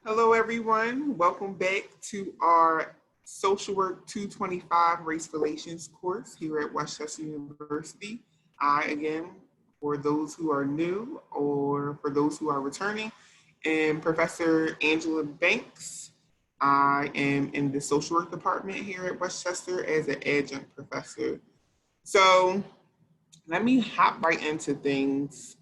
Hello, everyone. Welcome back to our Social Work 225 Race Relations course here at Westchester University. Again, for those who are new or for those who are returning, am Professor Angela Banks. I am in the social work department here at Westchester as an adjunct professor. So let me hop right into things.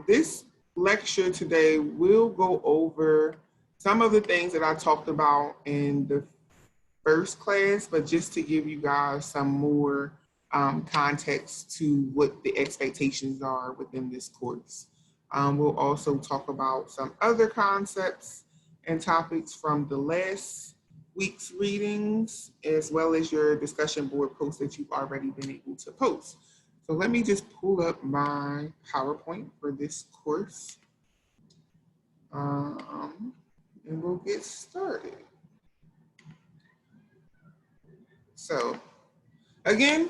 This lecture today will go over some of the things that I talked about in the first class, but just to give you guys some more context to what the expectations are within this course. We'll also talk about some other concepts and topics from the last week's readings, as well as your discussion board posts that you've already been able to post. So let me just pull up my PowerPoint for this course, and we'll get started. So again,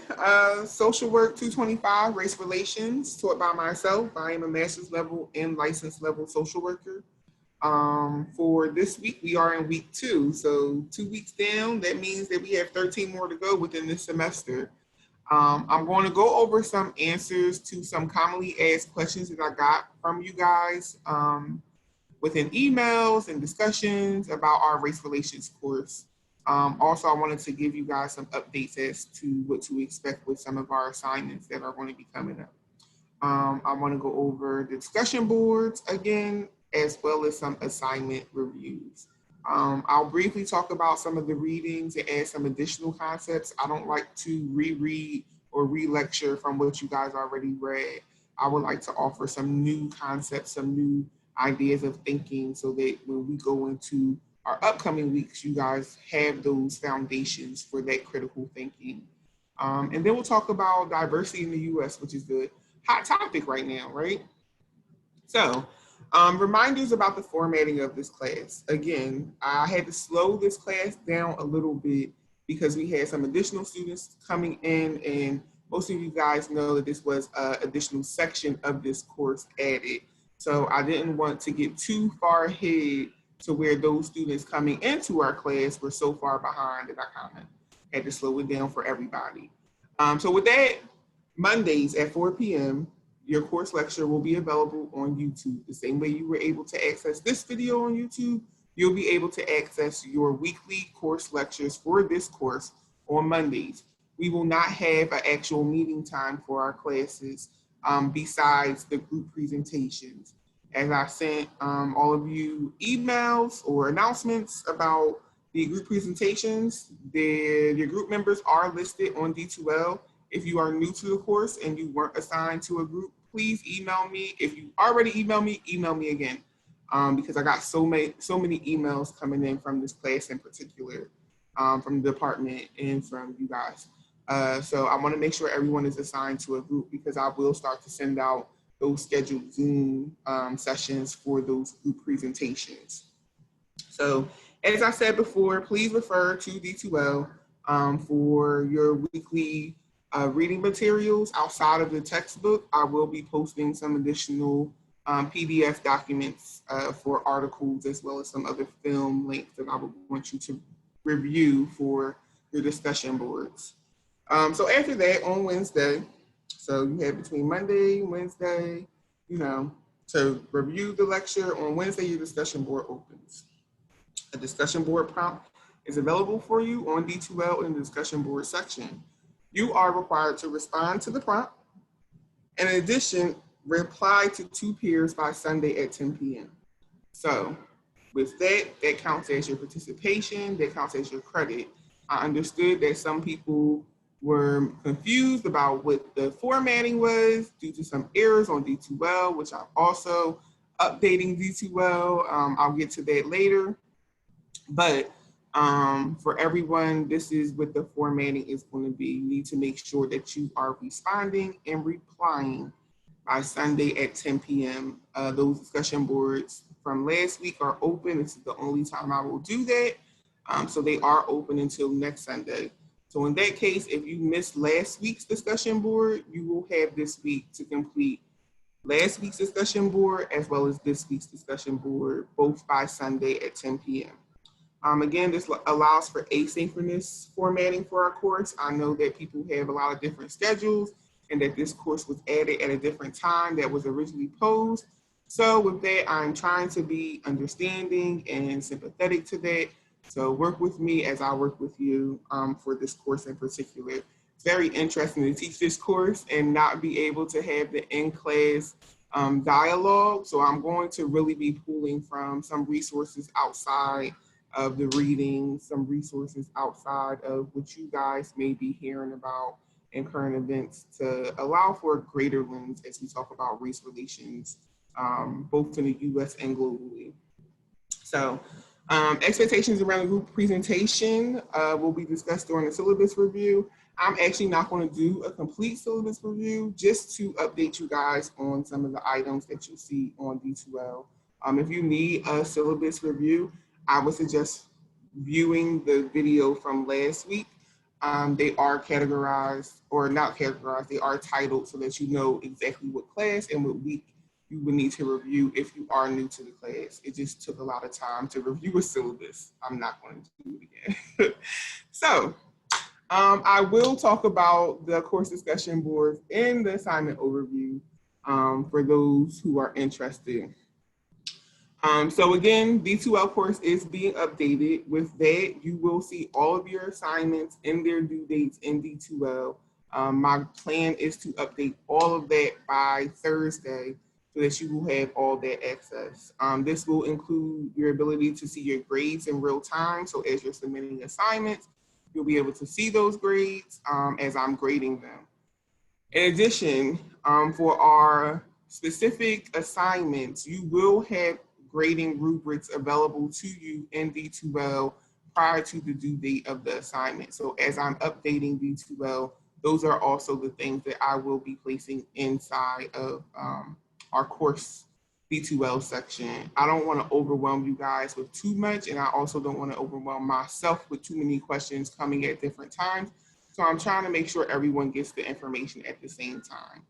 social work 225, race relations, taught by myself. I am a master's level and licensed level social worker. For this week, we are in week 2. So 2 weeks down, that means that we have 13 more to go within this semester. I'm going to go over some answers to some commonly asked questions that I got from you guys within emails and discussions about our race relations course. Also, I wanted to give you guys some updates as to what to expect with some of our assignments that are going to be coming up. I want to go over the discussion boards again, as well as some assignment reviews. I'll briefly talk about some of the readings and add some additional concepts. I don't like to reread or re-lecture from what you guys already read. I would like to offer some new concepts, some new ideas of thinking so that when we go into our upcoming weeks, you guys have those foundations for that critical thinking. And then we'll talk about diversity in the US, which is the hot topic right now, right? So, reminders about the formatting of this class. Again, I had to slow this class down a little bit because we had some additional students coming in, and most of you guys know that this was an additional section of this course added. So I didn't want to get too far ahead to where those students coming into our class were so far behind that I kind of had to slow it down for everybody. So with that, Mondays at 4 p.m., your course lecture will be available on YouTube. The same way you were able to access this video on YouTube, you'll be able to access your weekly course lectures for this course on Mondays. We will not have an actual meeting time for our classes besides the group presentations. As I sent all of you emails or announcements about the group presentations, your group members are listed on D2L. If you are new to the course and you weren't assigned to a group, please email me. If you already email me again, because I got so many emails coming in from this class in particular, from the department and from you guys. So I want to make sure everyone is assigned to a group because I will start to send out those scheduled Zoom sessions for those group presentations. So as I said before, please refer to D2L for your weekly reading materials outside of the textbook. I will be posting some additional PDF documents for articles as well as some other film links that I would want you to review for your discussion boards. So after that, on Wednesday, so you have between Monday, Wednesday, to review the lecture. On Wednesday, your discussion board opens. A discussion board prompt is available for you on D2L in the discussion board section. You are required to respond to the prompt. In addition, reply to 2 peers by Sunday at 10 p.m. So with that counts as your participation, that counts as your credit. I understood that some people were confused about what the formatting was due to some errors on D2L, which I'm also updating D2L. I'll get to that later. But for everyone, this is what the formatting is going to be. You need to make sure that you are responding and replying by Sunday at 10 p.m. Those discussion boards from last week are open. This is the only time I will do that. So they are open until next Sunday. So in that case, if you missed last week's discussion board, you will have this week to complete last week's discussion board as well as this week's discussion board, both by Sunday at 10 p.m. Again, this allows for asynchronous formatting for our course. I know that people have a lot of different schedules and that this course was added at a different time that was originally posed. So with that, I'm trying to be understanding and sympathetic to that. So work with me as I work with you for this course in particular. It's very interesting to teach this course and not be able to have the in-class dialogue. So I'm going to really be pulling from some resources outside of the reading, some resources outside of what you guys may be hearing about in current events to allow for a greater lens as we talk about race relations, both in the US and globally. So expectations around the group presentation will be discussed during the syllabus review. I'm actually not going to do a complete syllabus review, just to update you guys on some of the items that you see on D2L. If you need a syllabus review, I would suggest viewing the video from last week. They are categorized, or not categorized, they are titled so that you know exactly what class and what week you would need to review if you are new to the class. It just took a lot of time to review a syllabus. I'm not going to do it again. So I will talk about the course discussion boards in the assignment overview for those who are interested. So again, D2L course is being updated. With that, you will see all of your assignments and their due dates in D2L. My plan is to update all of that by Thursday so that you will have all that access. This will include your ability to see your grades in real time. So as you're submitting assignments, you'll be able to see those grades as I'm grading them. In addition, for our specific assignments, you will have grading rubrics available to you in D2L prior to the due date of the assignment. So as I'm updating D2L, those are also the things that I will be placing inside of our course D2L section. I don't want to overwhelm you guys with too much, and I also don't want to overwhelm myself with too many questions coming at different times. So I'm trying to make sure everyone gets the information at the same time.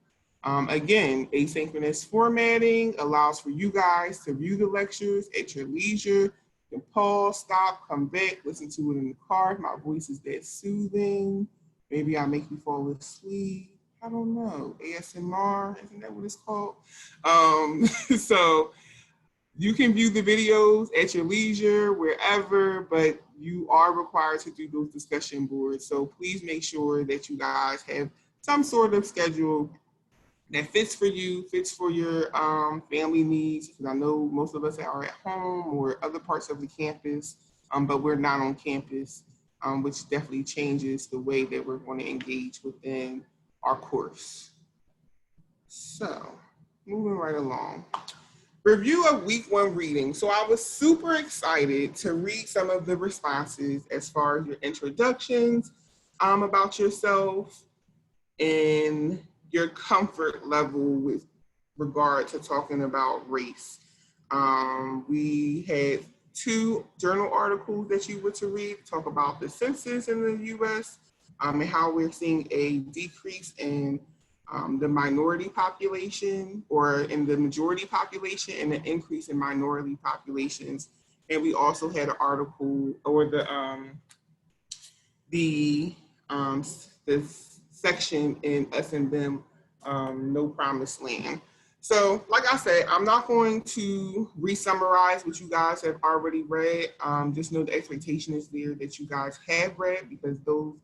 Again, asynchronous formatting allows for you guys to view the lectures at your leisure. You can pause, stop, come back, listen to it in the car. My voice is that soothing. Maybe I make you fall asleep. I don't know. ASMR, isn't that what it's called? So you can view the videos at your leisure, wherever, but you are required to do those discussion boards. So please make sure that you guys have some sort of schedule that fits for you, fits for your family needs. Because I know most of us are at home or other parts of the campus, but we're not on campus, which definitely changes the way that we're going to engage within our course. So moving right along. Review of week 1 reading. So I was super excited to read some of the responses as far as your introductions about yourself and your comfort level with regard to talking about race. We had 2 journal articles that you were to read, talk about the census in the US and how we're seeing a decrease in the minority population or in the majority population and an increase in minority populations. And we also had an article or the section in Us and Them, No Promised Land. So like I said, I'm not going to re-summarize what you guys have already read. Just know the expectation is there that you guys have read because those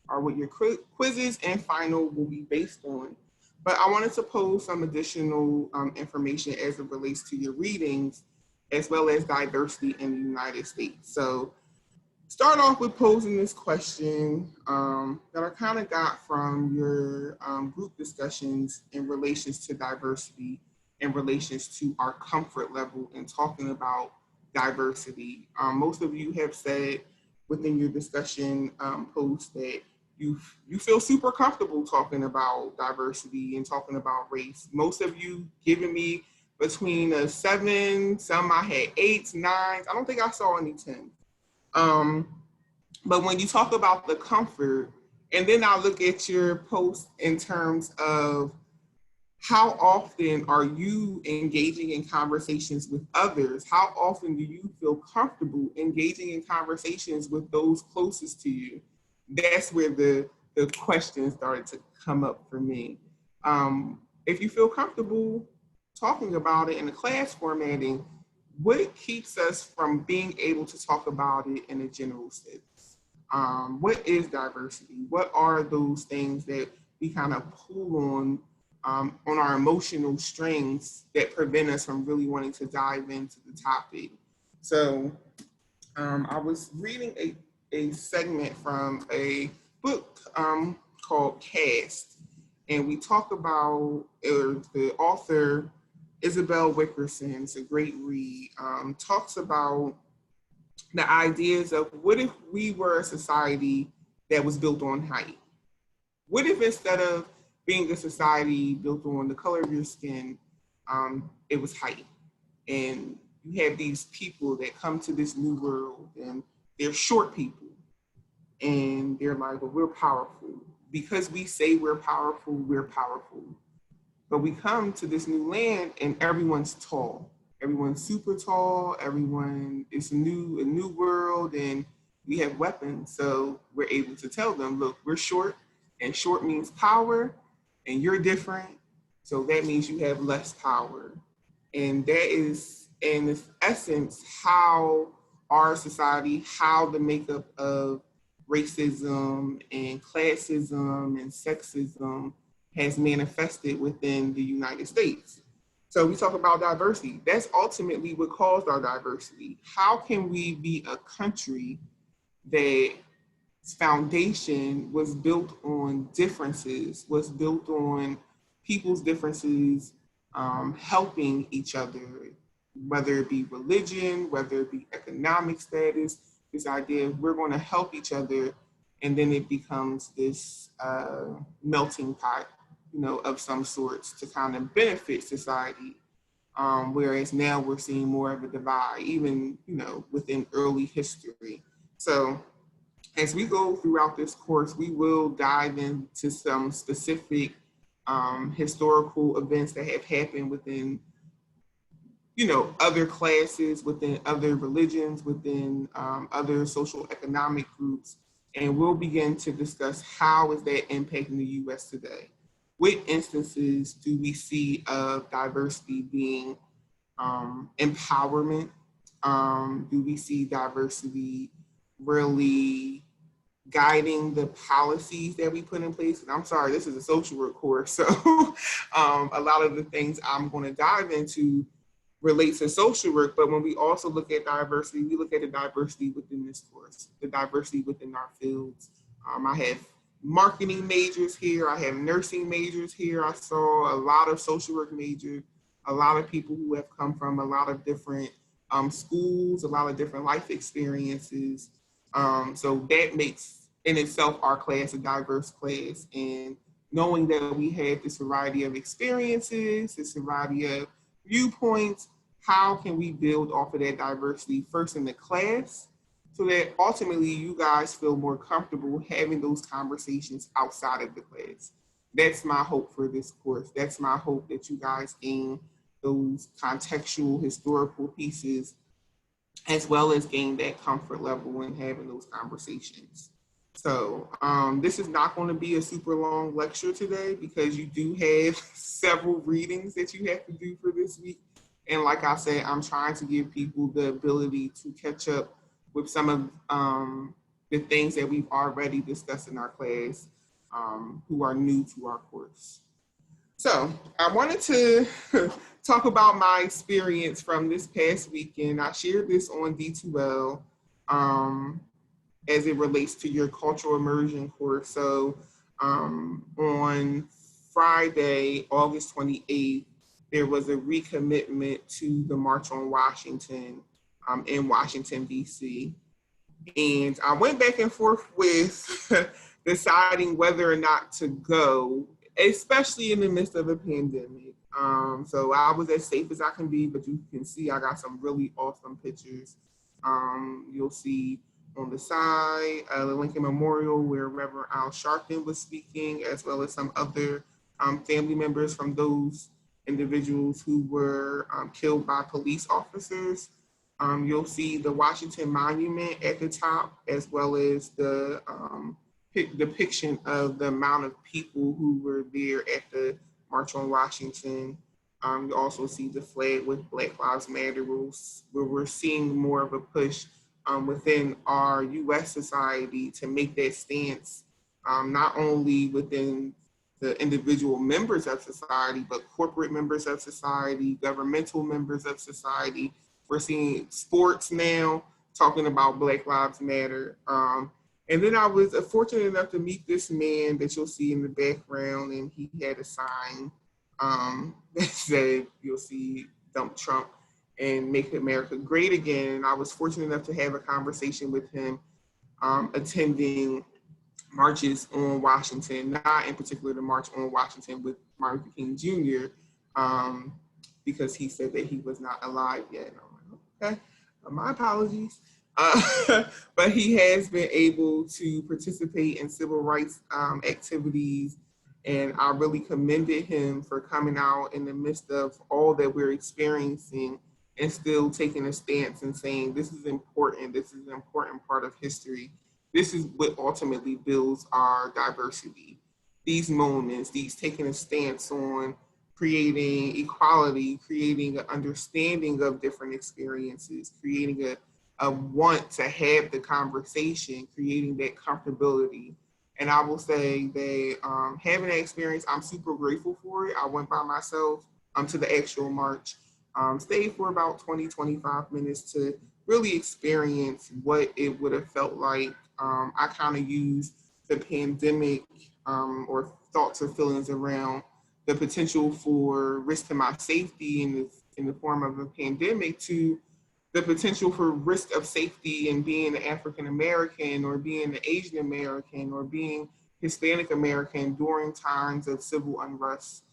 are what your quizzes and final will be based on. But I wanted to pose some additional information as it relates to your readings, as well as diversity in the United States. So start off with posing this question that I kind of got from your group discussions in relations to diversity, in relations to our comfort level in talking about diversity. Most of you have said within your discussion post that you feel super comfortable talking about diversity and talking about race. Most of you giving me between a 7, some I had 8s, 9s. I don't think I saw any 10s. But when you talk about the comfort, and then I look at your post in terms of how often are you engaging in conversations with others? How often do you feel comfortable engaging in conversations with those closest to you? That's where the questions started to come up for me. If you feel comfortable talking about it in a class formatting, what keeps us from being able to talk about it in a general sense? What is diversity? What are those things that we kind of pull on our emotional strings that prevent us from really wanting to dive into the topic? So I was reading a segment from a book called Cast, and we talk about the author Isabel Wickerson. It's a great read. Talks about the ideas of what if we were a society that was built on height? What if instead of being a society built on the color of your skin, it was height? And you have these people that come to this new world and they're short people and they're like, well, we're powerful. Because we say we're powerful, we're powerful. But we come to this new land and everyone's tall. Everyone's super tall. Everyone is a new world, and we have weapons. So we're able to tell them, look, we're short, and short means power, and you're different. So that means you have less power. And that is, in its essence, how our society, how the makeup of racism and classism and sexism has manifested within the United States. So we talk about diversity. That's ultimately what caused our diversity. How can we be a country that its foundation was built on differences, was built on people's differences helping each other, whether it be religion, whether it be economic status, this idea of we're going to help each other, and then it becomes this melting pot, of some sorts to kind of benefit society. Whereas now we're seeing more of a divide, even, within early history. So as we go throughout this course, we will dive into some specific historical events that have happened within, other classes, within other religions, within other social economic groups. And we'll begin to discuss how is that impacting the U.S. today. What instances do we see of diversity being empowerment? Do we see diversity really guiding the policies that we put in place? And I'm sorry, this is a social work course, so a lot of the things I'm going to dive into relates to social work, but when we also look at diversity, we look at the diversity within this course, the diversity within our fields. I have marketing majors here, I have nursing majors here, I saw a lot of social work majors, a lot of people who have come from a lot of different schools, a lot of different life experiences. So that makes in itself our class a diverse class. And knowing that we have this variety of experiences, this variety of viewpoints, how can we build off of that diversity first in the class so that ultimately you guys feel more comfortable having those conversations outside of the class? That's my hope for this course. That's my hope that you guys gain those contextual historical pieces as well as gain that comfort level in having those conversations. So this is not going to be a super long lecture today because you do have several readings that you have to do for this week. And like I said, I'm trying to give people the ability to catch up with some of the things that we've already discussed in our class who are new to our course. So I wanted to talk about my experience from this past weekend. I shared this on D2L as it relates to your cultural immersion course. So on Friday, August 28th, there was a recommitment to the March on Washington in Washington, D.C. And I went back and forth with deciding whether or not to go, especially in the midst of a pandemic. So I was as safe as I can be, but you can see I got some really awesome pictures. You'll see on the side the Lincoln Memorial where Reverend Al Sharpton was speaking, as well as some other family members from those individuals who were killed by police officers. You'll see the Washington Monument at the top, as well as the depiction of the amount of people who were there at the March on Washington. You also see the flag with Black Lives Matter, where we're seeing more of a push within our U.S. society to make that stance, not only within the individual members of society, but corporate members of society, governmental members of society. We're seeing sports now talking about Black Lives Matter. And then I was fortunate enough to meet this man that you'll see in the background, and he had a sign that said, you'll see dump Trump and make America great again. And I was fortunate enough to have a conversation with him attending marches on Washington, not in particular the March on Washington with Martin Luther King Jr., because he said that he was not alive yet. And I'm like, okay, my apologies. But he has been able to participate in civil rights activities, and I really commended him for coming out in the midst of all that we're experiencing and still taking a stance and saying, this is important, this is an important part of history. This is what ultimately builds our diversity. These moments, these taking a stance on creating equality, creating an understanding of different experiences, creating a want to have the conversation, creating that comfortability. And I will say that having that experience, I'm super grateful for it. I went by myself to the actual march, stayed for about 20, 25 minutes to really experience what it would have felt like. I kind of used the pandemic or thoughts or feelings around the potential for risk to my safety in the form of a pandemic to the potential for risk of safety in being an African American or being an Asian American or being Hispanic American during times of civil unrest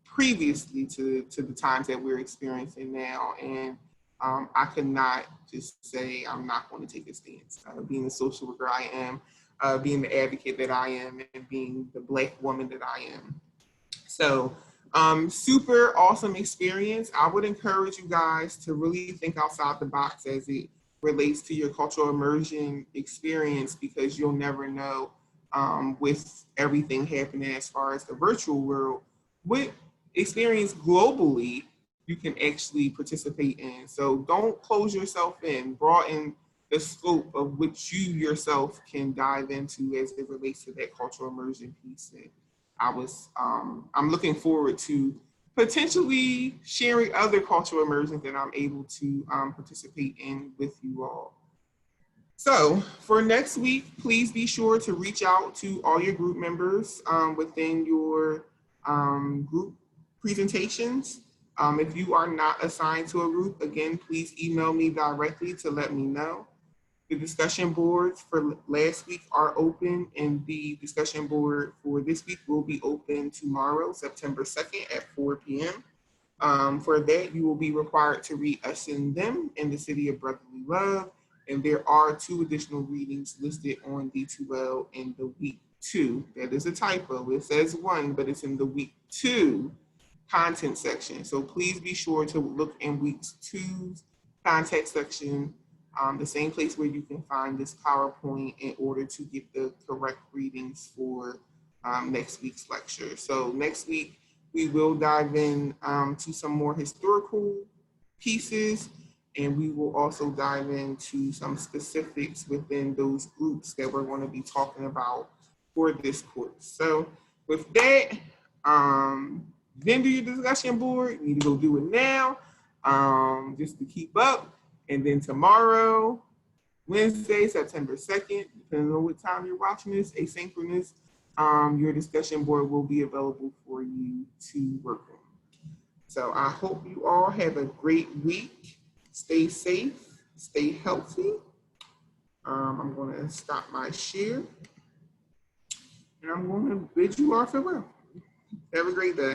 previously to the times that we're experiencing now. And I could not just say I'm not going to take a stance. Being the social worker I am, being the advocate that I am, and being the Black woman that I am. So super awesome experience. I would encourage you guys to really think outside the box as it relates to your cultural immersion experience, because you'll never know with everything happening as far as the virtual world, what experience globally you can actually participate in. So don't close yourself in, broaden the scope of which you yourself can dive into as it relates to that cultural immersion piece. And I'm looking forward to potentially sharing other cultural immersions that I'm able to participate in with you all. So for next week, please be sure to reach out to all your group members within your group presentations. If you are not assigned to a group, again, please email me directly to let me know. The discussion boards for last week are open, and the discussion board for this week will be open tomorrow, September 2nd at 4 p.m. For that, you will be required to read Us and Them in the City of Brotherly Love, and there are 2 additional readings listed on D2L in the week 2. That is a typo. It says 1, but it's in the week 2 content section. So please be sure to look in week 2's content section, the same place where you can find this PowerPoint in order to get the correct readings for next week's lecture. So next week, we will dive in to some more historical pieces, and we will also dive into some specifics within those groups that we're going to be talking about for this course. So with that, then do your discussion board. You need to go do it now, just to keep up. And then tomorrow, Wednesday, September 2nd, depending on what time you're watching this, asynchronous, your discussion board will be available for you to work on. So I hope you all have a great week. Stay safe, stay healthy. I'm going to stop my share, and I'm going to bid you all farewell. Have a great day.